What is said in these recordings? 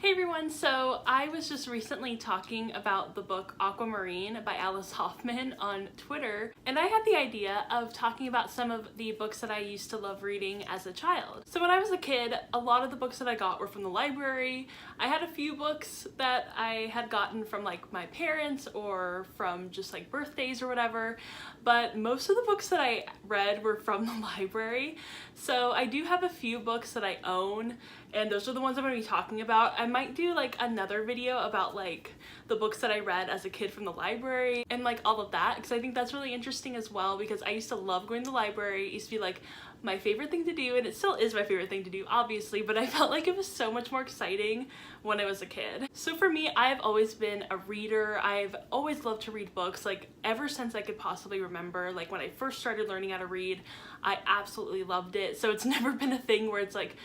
Hey everyone, so I was just recently talking about the book Aquamarine by Alice Hoffman on Twitter, and I had the idea of talking about some of the books that I used to love reading as a child. So when I was a kid, a lot of the books that I got were from the library. I had a few books that I had gotten from like my parents or from just like birthdays or whatever, but most of the books that I read were from the library. So I do have a few books that I own, and those are the ones I'm going to be talking about. I might do like another video about like the books that I read as a kid from the library and like all of that, because I think that's really interesting as well, because I used to love going to the library. It used to be like my favorite thing to do, and it still is my favorite thing to do, obviously, but I felt like it was so much more exciting when I was a kid. So for me, I've always been a reader. I've always loved to read books, like ever since I could possibly remember. Like when I first started learning how to read, I absolutely loved it. So it's never been a thing where it's like,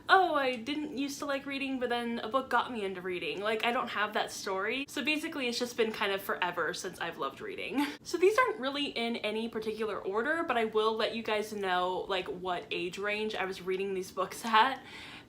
oh, I didn't used to like reading, but then a book got me into reading. Like, I don't have that story. So basically it's just been kind of forever since I've loved reading. So these aren't really in any particular order, but I will let you guys know like what age range I was reading these books at,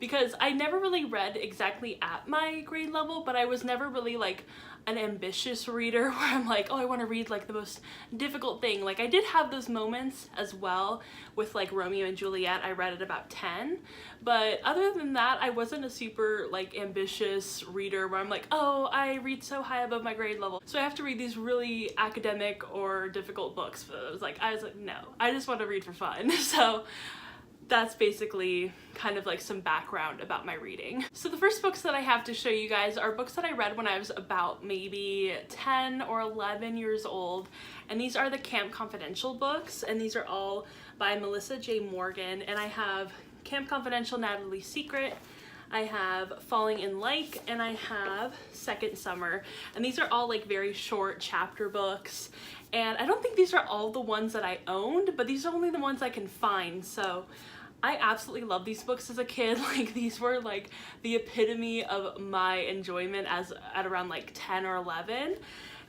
because I never really read exactly at my grade level, but I was never really like an ambitious reader where I'm like, oh, I want to read like the most difficult thing. Like I did have those moments as well with like Romeo and Juliet. I read at about 10, but other than that, I wasn't a super like ambitious reader where I'm like, oh, I read so high above my grade level, so I have to read these really academic or difficult books. But I was like, no, I just want to read for fun. So that's basically kind of like some background about my reading. So the first books that I have to show you guys are books that I read when I was about maybe 10 or 11 years old, and these are the Camp Confidential books, and these are all by Melissa J. Morgan. And I have Camp Confidential, Natalie's Secret, I have Falling in Like, and I have Second Summer, and these are all like very short chapter books. And I don't think these are all the ones that I owned, but these are only the ones I can find. So I absolutely love these books as a kid. Like these were like the epitome of my enjoyment as at around like 10 or 11.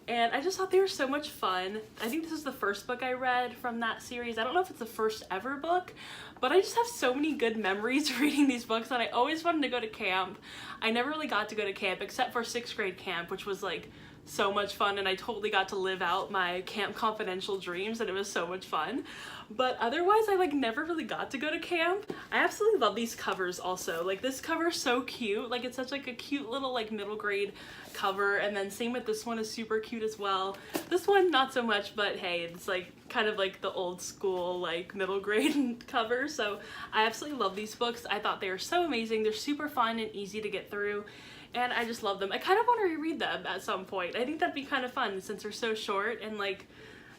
And I just thought they were so much fun. I think this is the first book I read from that series. I don't know if it's the first ever book, but I just have so many good memories reading these books, and I always wanted to go to camp. I never really got to go to camp except for 6th grade camp, which was like so much fun, and I totally got to live out my Camp Confidential dreams, and it was so much fun. But otherwise, I like never really got to go to camp. I absolutely love these covers also. Like this cover is so cute. Like it's such like a cute little like middle grade cover, and then same with this one is super cute as well. This one not so much, but hey, it's like kind of like the old school like middle grade cover. So I absolutely love these books. I thought they were so amazing. They're super fun and easy to get through, and I just love them. I kind of want to reread them at some point. I think that'd be kind of fun since they're so short, and like,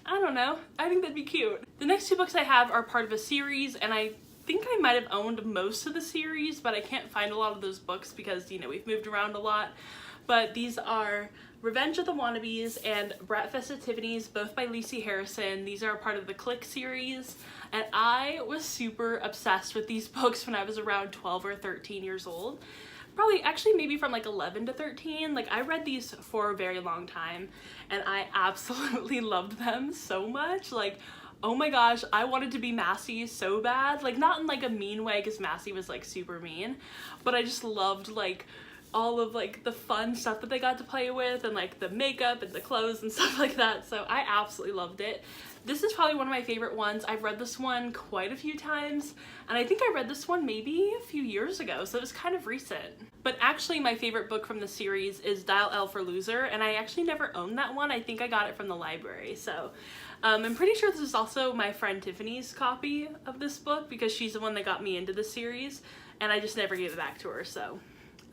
I don't know, I think that'd be cute. The next two books I have are part of a series, and I think I might have owned most of the series, but I can't find a lot of those books because, you know, we've moved around a lot. But these are Revenge of the Wannabes and Bratfest at Tiffany's, both by Lacey Harrison. These are a part of the Clique series, and I was super obsessed with these books when I was around 12 or 13 years old. Probably actually maybe from like 11 to 13. Like I read these for a very long time, and I absolutely loved them so much. Like, oh my gosh, I wanted to be Massey so bad. Like not in like a mean way, because Massey was like super mean, but I just loved like all of like the fun stuff that they got to play with, and like the makeup and the clothes and stuff like that. So I absolutely loved it. This is probably one of my favorite ones. I've read this one quite a few times, and I think I read this one maybe a few years ago, so it was kind of recent. But actually my favorite book from the series is Dial L for Loser, and I actually never owned that one. I think I got it from the library. So I'm pretty sure this is also my friend Tiffany's copy of this book, because she's the one that got me into the series, and I just never gave it back to her, so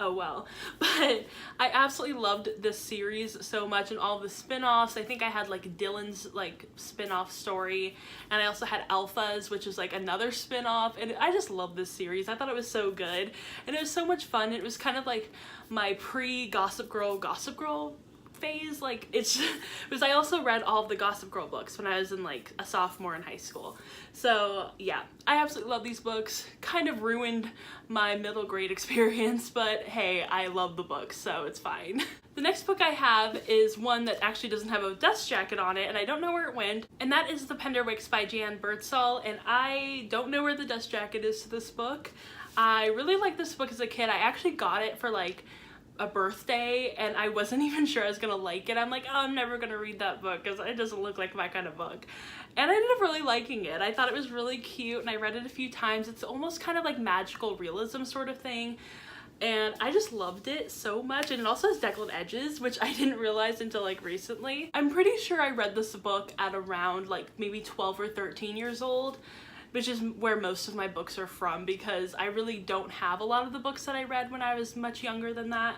oh well. But I absolutely loved this series so much, and all the spin-offs. I think I had like Dylan's like spin-off story, and I also had Alpha's, which is like another spin-off, and I just love this series. I thought it was so good, and it was so much fun. It was kind of like my pre-Gossip Girl phase. Like it's because I also read all of the Gossip Girl books when I was in like a sophomore in high school. So yeah, I absolutely love these books. Kind of ruined my middle grade experience, but hey, I love the books, so it's fine. The next book I have is one that actually doesn't have a dust jacket on it, and I don't know where it went, and that is The Pender Wicks by Jan Birdsall, and I don't know where the dust jacket is to this book. I really liked this book as a kid. I actually got it for like a birthday, and I wasn't even sure I was gonna like it. I'm like, oh, I'm never gonna read that book because it doesn't look like my kind of book. And I ended up really liking it. I thought it was really cute, and I read it a few times. It's almost kind of like magical realism sort of thing. And I just loved it so much, and it also has deckled edges, which I didn't realize until like recently. I'm pretty sure I read this book at around like maybe 12 or 13 years old, which is where most of my books are from, because I really don't have a lot of the books that I read when I was much younger than that.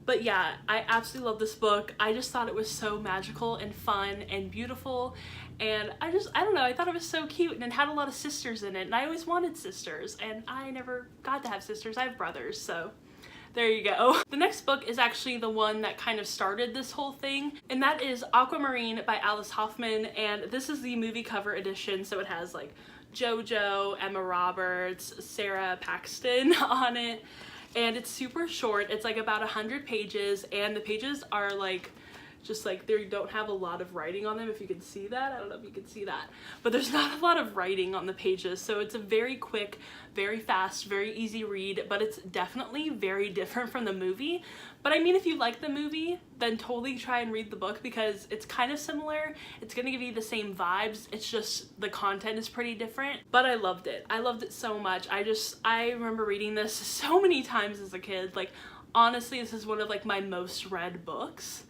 But yeah, I absolutely love this book. I just thought it was so magical and fun and beautiful, and I don't know, I thought it was so cute, and it had a lot of sisters in it, and I always wanted sisters, and I never got to have sisters. I have brothers, so there you go. The next book is actually the one that kind of started this whole thing, and that is Aquamarine by Alice Hoffman, and this is the movie cover edition, so it has like JoJo, Emma Roberts, Sarah Paxton on it. And it's super short. It's like about 100 pages, and the pages are like just like, they don't have a lot of writing on them, if you can see that. I don't know if you can see that, but there's not a lot of writing on the pages, so it's a very quick, very fast, very easy read, but it's definitely very different from the movie. But I mean, if you like the movie, then totally try and read the book, because it's kind of similar. It's gonna give you the same vibes, it's just the content is pretty different. But I loved it. I loved it so much. I remember reading this so many times as a kid. Like, honestly, this is one of like my most read books,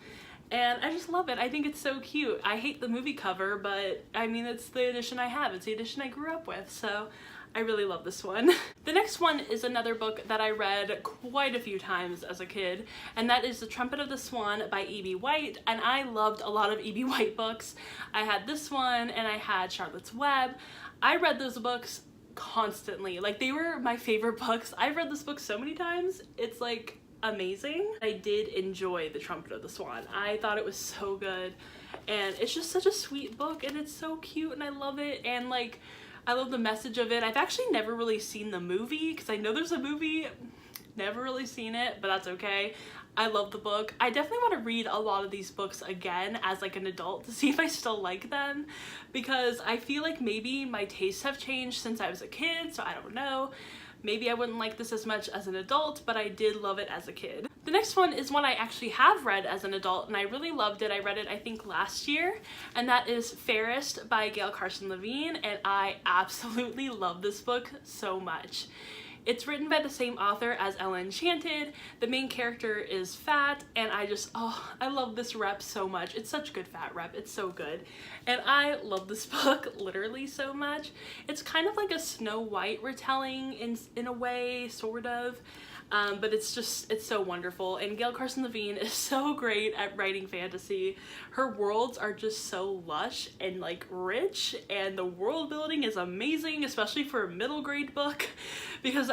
and I just love it. I think it's so cute. I hate the movie cover, but I mean, it's the edition I have. It's the edition I grew up with, so I really love this one. The next one is another book that I read quite a few times as a kid, and that is The Trumpet of the Swan by E.B. White, and I loved a lot of E.B. White books. I had this one, and I had Charlotte's Web. I read those books constantly. Like, they were my favorite books. I've read this book so many times. It's like amazing. I did enjoy The Trumpet of the Swan. I thought it was so good, and it's just such a sweet book, and it's so cute, and I love it, and like, I love the message of it. I've actually never really seen the movie, because I know there's a movie. Never really seen it, but that's okay. I love the book. I definitely want to read a lot of these books again as like an adult to see if I still like them, because I feel like maybe my tastes have changed since I was a kid, so I don't know. Maybe I wouldn't like this as much as an adult, but I did love it as a kid. The next one is one I actually have read as an adult, and I really loved it. I read it, I think, last year, and that is Fairest by Gail Carson Levine, and I absolutely love this book so much. It's written by the same author as Ella Enchanted. The main character is fat, and I love this rep so much. It's such good fat rep. It's so good. And I love this book literally so much. It's kind of like a Snow White retelling in a way, sort of. But it's so wonderful, and Gail Carson Levine is so great at writing fantasy. Her worlds are just so lush and like rich, and the world building is amazing, especially for a middle grade book, because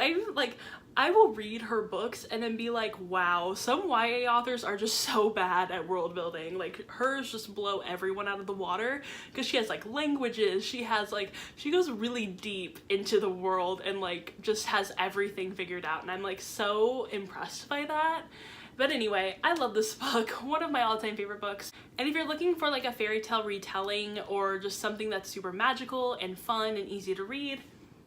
I will read her books and then be like, wow, some YA authors are just so bad at world building. Like, hers just blow everyone out of the water, because she has like languages, she goes really deep into the world, and like just has everything figured out, and I'm like so impressed by that. But anyway, I love this book, one of my all-time favorite books. And if you're looking for like a fairy tale retelling, or just something that's super magical and fun and easy to read,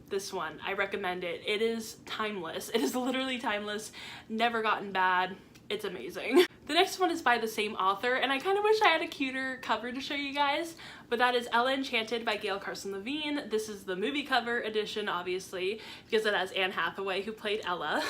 this one, I recommend it. It is timeless. It is literally timeless, never gotten bad. It's amazing. The next one is by the same author, and I kind of wish I had a cuter cover to show you guys, but that is Ella Enchanted by Gail Carson Levine. This is the movie cover edition, obviously, because it has Anne Hathaway, who played Ella.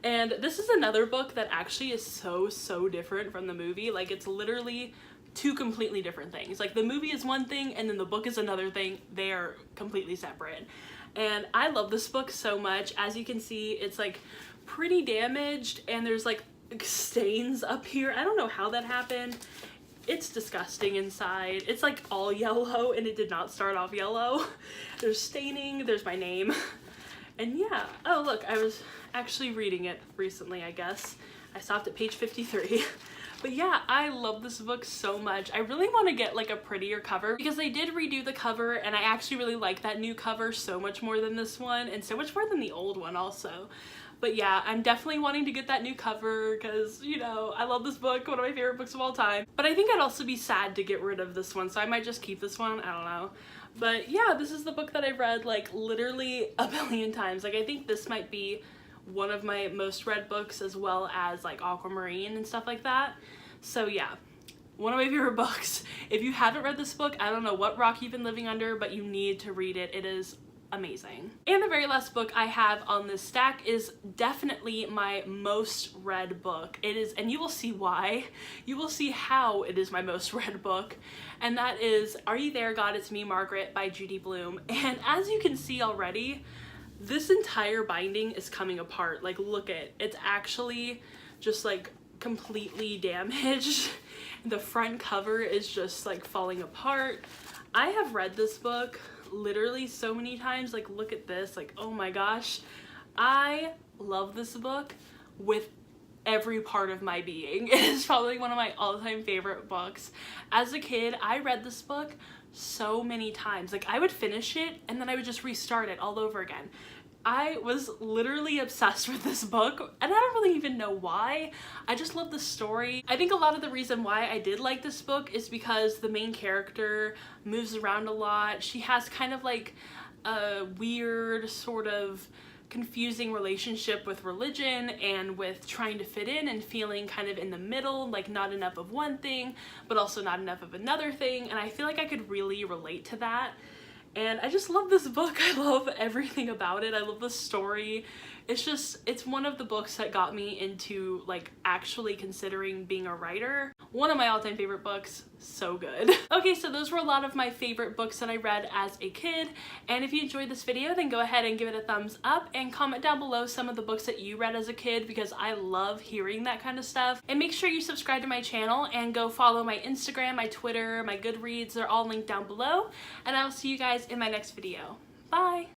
And this is another book that actually is so different from the movie. Like, it's literally two completely different things. Like, the movie is one thing, and then the book is another thing. They are completely separate. And I love this book so much. As you can see, it's like pretty damaged, and there's like stains up here. I don't know how that happened. It's disgusting inside. It's like all yellow, and it did not start off yellow. There's staining, there's my name. And yeah, oh look, I was actually reading it recently, I guess. I stopped at page 53. But yeah, I love this book so much. I really want to get like a prettier cover, because they did redo the cover, and I actually really like that new cover so much more than this one, and so much more than the old one also. But yeah, I'm definitely wanting to get that new cover, because, you know, I love this book, one of my favorite books of all time. But I think I'd also be sad to get rid of this one, so I might just keep this one, I don't know. But yeah, this is the book that I've read like literally a billion times. Like, I think this might be one of my most read books, as well as like Aquamarine and stuff like that. So yeah, one of my favorite books. If you haven't read this book, I don't know what rock you've been living under, but you need to read it. It is amazing. And the very last book I have on this stack is definitely my most read book. It is, and you will see why. You will see how it is my most read book. And that is Are You There, God? It's Me, Margaret by Judy Blume. And as you can see already, this entire binding is coming apart. Like, look at, it's actually just like completely damaged. The front cover is just like falling apart. I have read this book literally so many times. Like, look at this, like, oh my gosh. I love this book with every part of my being. It is probably one of my all-time favorite books. As a kid, I read this book so many times. Like, I would finish it and then I would just restart it all over again. I was literally obsessed with this book, and I don't really even know why. I just love the story. I think a lot of the reason why I did like this book is because the main character moves around a lot. She has kind of like a weird, sort of confusing relationship with religion and with trying to fit in and feeling kind of in the middle, like not enough of one thing, but also not enough of another thing. And I feel like I could really relate to that. And I just love this book. I love everything about it. I love the story. It's just, it's one of the books that got me into like actually considering being a writer. One of my all-time favorite books. So good. Okay, so those were a lot of my favorite books that I read as a kid. And if you enjoyed this video, then go ahead and give it a thumbs up and comment down below some of the books that you read as a kid, because I love hearing that kind of stuff. And make sure you subscribe to my channel and go follow my Instagram, my Twitter, my Goodreads. They're all linked down below. And I will see you guys in my next video. Bye!